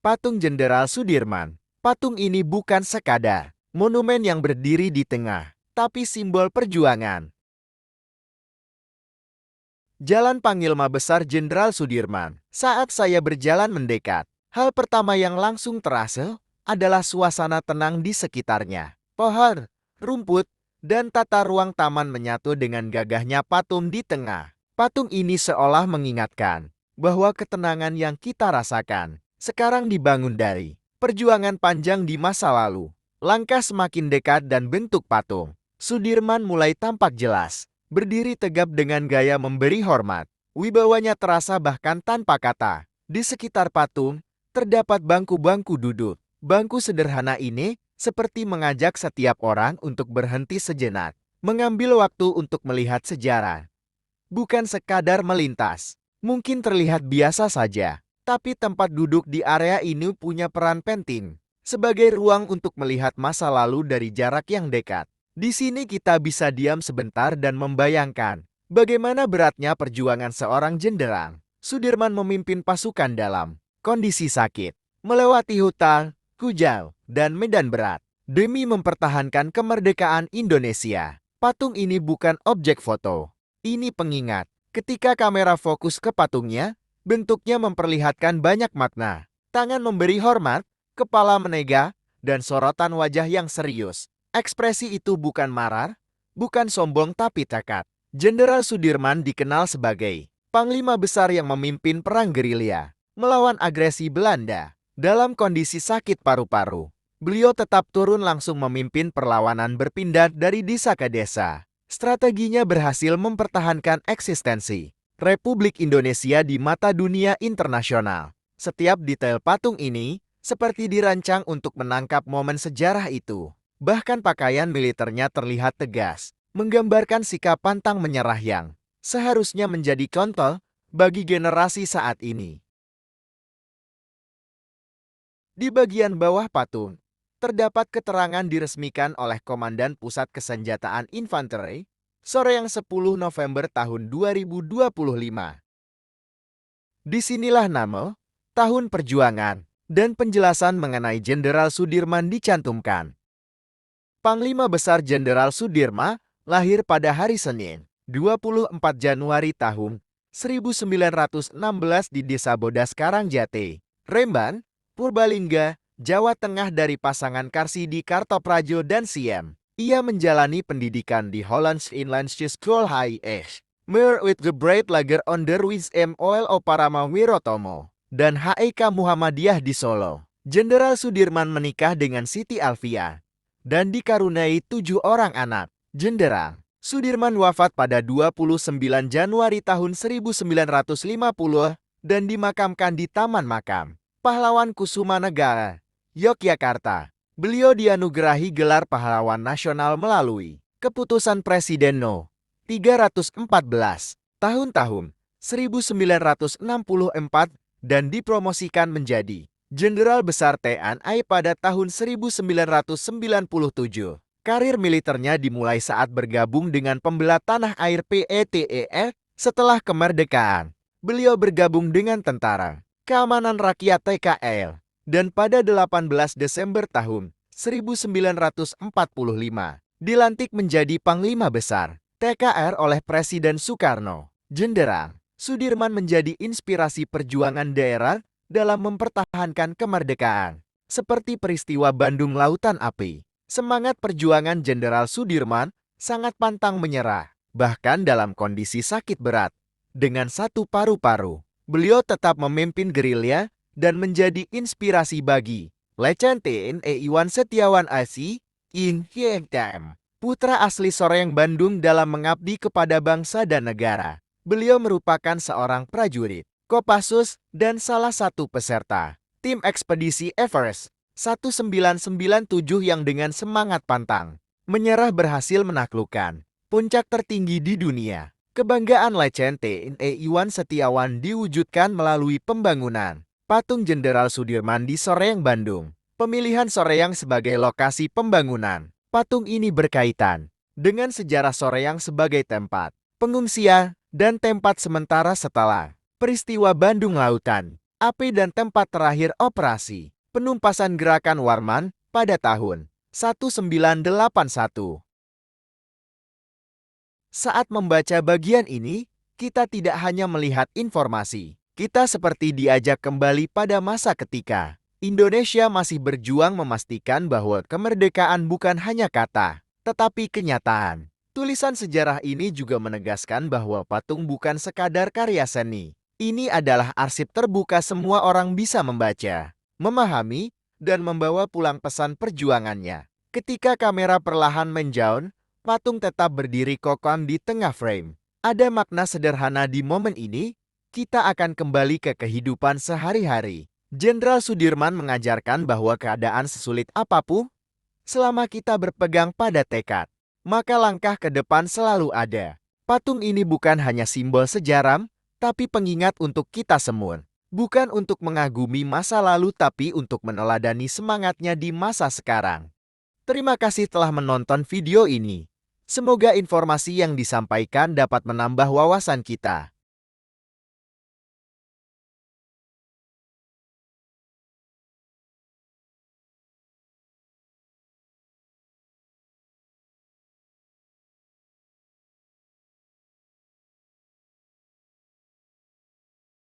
Patung Jenderal Sudirman. Patung ini bukan sekadar monumen yang berdiri di tengah, tapi simbol perjuangan. Jalan Panglima Besar Jenderal Sudirman. Saat saya berjalan mendekat, hal pertama yang langsung terasa adalah suasana tenang di sekitarnya. Pohon, rumput, dan tata ruang taman menyatu dengan gagahnya patung di tengah. Patung ini seolah mengingatkan bahwa ketenangan yang kita rasakan sekarang dibangun dari perjuangan panjang di masa lalu. Langkah semakin dekat dan bentuk patung Sudirman mulai tampak jelas, berdiri tegap dengan gaya memberi hormat. Wibawanya terasa bahkan tanpa kata. Di sekitar patung, terdapat bangku-bangku duduk. Bangku sederhana ini seperti mengajak setiap orang untuk berhenti sejenak, mengambil waktu untuk melihat sejarah. Bukan sekadar melintas. Mungkin terlihat biasa saja, tapi tempat duduk di area ini punya peran penting sebagai ruang untuk melihat masa lalu dari jarak yang dekat. Di sini kita bisa diam sebentar dan membayangkan bagaimana beratnya perjuangan seorang jenderal. Sudirman memimpin pasukan dalam kondisi sakit, melewati hutan, hujan, dan medan berat demi mempertahankan kemerdekaan Indonesia. Patung ini bukan objek foto. Ini pengingat. Ketika kamera fokus ke patungnya, bentuknya memperlihatkan banyak makna. Tangan memberi hormat, kepala menegak, dan sorotan wajah yang serius. Ekspresi itu bukan marah, bukan sombong tapi tekad. Jenderal Sudirman dikenal sebagai Panglima Besar yang memimpin perang gerilya melawan agresi Belanda. Dalam kondisi sakit paru-paru, beliau tetap turun langsung memimpin perlawanan berpindah dari desa ke desa. Strateginya berhasil mempertahankan eksistensi Republik Indonesia di mata dunia internasional. Setiap detail patung ini seperti dirancang untuk menangkap momen sejarah itu. Bahkan pakaian militernya terlihat tegas, menggambarkan sikap pantang menyerah yang seharusnya menjadi contoh bagi generasi saat ini. Di bagian bawah patung, terdapat keterangan diresmikan oleh Komandan Pusat Kesenjataan Infanteri, sore yang 10 November tahun 2025. Disinilah nama, tahun perjuangan, dan penjelasan mengenai Jenderal Sudirman dicantumkan. Panglima Besar Jenderal Sudirman lahir pada hari Senin, 24 Januari tahun 1916 di Desa Bodas Karangjati, Remban, Purbalingga, Jawa Tengah dari pasangan Karsidi Kartoprajo dan Siem. Ia menjalani pendidikan di Hollands Inlandse School High Meer with Gebreid Lager Onderwijs MOL Oparama Wirotomo dan HEK Muhammadiyah di Solo. Jenderal Sudirman menikah dengan Siti Alfia dan dikaruniai 7 orang anak. Jenderal Sudirman wafat pada 29 Januari tahun 1950 dan dimakamkan di Taman Makam Pahlawan Kusumanegara, Yogyakarta. Beliau dianugerahi gelar pahlawan nasional melalui Keputusan Presiden No. 314 tahun 1964 dan dipromosikan menjadi Jenderal Besar TNI pada tahun 1997. Karir militernya dimulai saat bergabung dengan Pembela Tanah Air PETER. Setelah kemerdekaan, beliau bergabung dengan Tentara Keamanan Rakyat TKR. Dan pada 18 Desember tahun 1945, dilantik menjadi Panglima Besar TKR oleh Presiden Soekarno. Jenderal Sudirman menjadi inspirasi perjuangan daerah dalam mempertahankan kemerdekaan. Seperti peristiwa Bandung Lautan Api, semangat perjuangan Jenderal Sudirman sangat pantang menyerah. Bahkan dalam kondisi sakit berat, dengan satu paru-paru, beliau tetap memimpin gerilya dan menjadi inspirasi bagi Letjen TNI Iwan Setiawan ASI, In Hyetem, putra asli Soreng Bandung dalam mengabdi kepada bangsa dan negara. Beliau merupakan seorang prajurit Kopassus dan salah satu peserta tim ekspedisi Everest 1997 yang dengan semangat pantang menyerah berhasil menaklukkan puncak tertinggi di dunia. Kebanggaan Letjen TNI Iwan Setiawan diwujudkan melalui pembangunan Patung Jenderal Sudirman di Soreang, Bandung. Pemilihan Soreang sebagai lokasi pembangunan patung ini berkaitan dengan sejarah Soreang sebagai tempat pengungsian dan tempat sementara setelah peristiwa Bandung Lautan. AP dan tempat terakhir operasi. Penumpasan gerakan Warman pada tahun 1981. Saat membaca bagian ini, kita tidak hanya melihat informasi. Kita seperti diajak kembali pada masa ketika Indonesia masih berjuang memastikan bahwa kemerdekaan bukan hanya kata, tetapi kenyataan. Tulisan sejarah ini juga menegaskan bahwa patung bukan sekadar karya seni. Ini adalah arsip terbuka, semua orang bisa membaca, memahami, dan membawa pulang pesan perjuangannya. Ketika kamera perlahan menjauh, patung tetap berdiri kokoh di tengah frame. Ada makna sederhana di momen ini, kita akan kembali ke kehidupan sehari-hari. Jenderal Sudirman mengajarkan bahwa keadaan sesulit apapun, selama kita berpegang pada tekad, maka langkah ke depan selalu ada. Patung ini bukan hanya simbol sejarah, tapi pengingat untuk kita semua. Bukan untuk mengagumi masa lalu, tapi untuk meneladani semangatnya di masa sekarang. Terima kasih telah menonton video ini. Semoga informasi yang disampaikan dapat menambah wawasan kita.